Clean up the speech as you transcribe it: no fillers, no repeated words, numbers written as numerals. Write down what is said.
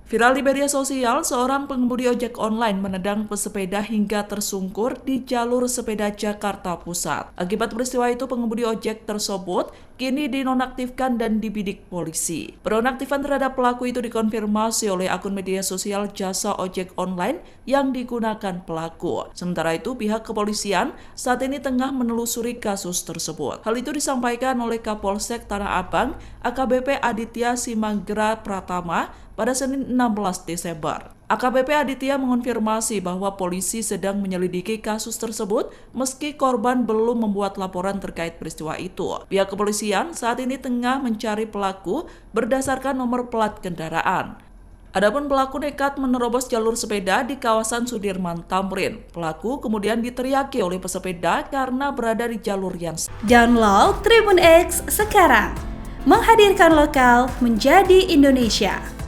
Viral di media sosial, seorang pengemudi ojek online menendang pesepeda hingga tersungkur di jalur sepeda Jakarta Pusat. Akibat peristiwa itu, pengemudi ojek tersebut kini dinonaktifkan dan dibidik polisi. Penonaktifan terhadap pelaku itu dikonfirmasi oleh akun media sosial jasa ojek online yang digunakan pelaku. Sementara itu, pihak kepolisian saat ini tengah menelusuri kasus tersebut. Hal itu disampaikan oleh Kapolsek Tanah Abang, AKBP Aditya Simanggra Pratama, pada Senin 16 Desember. AKBP Aditya mengonfirmasi bahwa polisi sedang menyelidiki kasus tersebut meski korban belum membuat laporan terkait peristiwa itu. Pihak kepolisian saat ini tengah mencari pelaku berdasarkan nomor plat kendaraan. Adapun pelaku nekat menerobos jalur sepeda di kawasan Sudirman Tamrin. Pelaku kemudian diteriaki oleh pesepeda karena berada di jalur yang Download Tribun X sekarang, menghadirkan lokal menjadi Indonesia.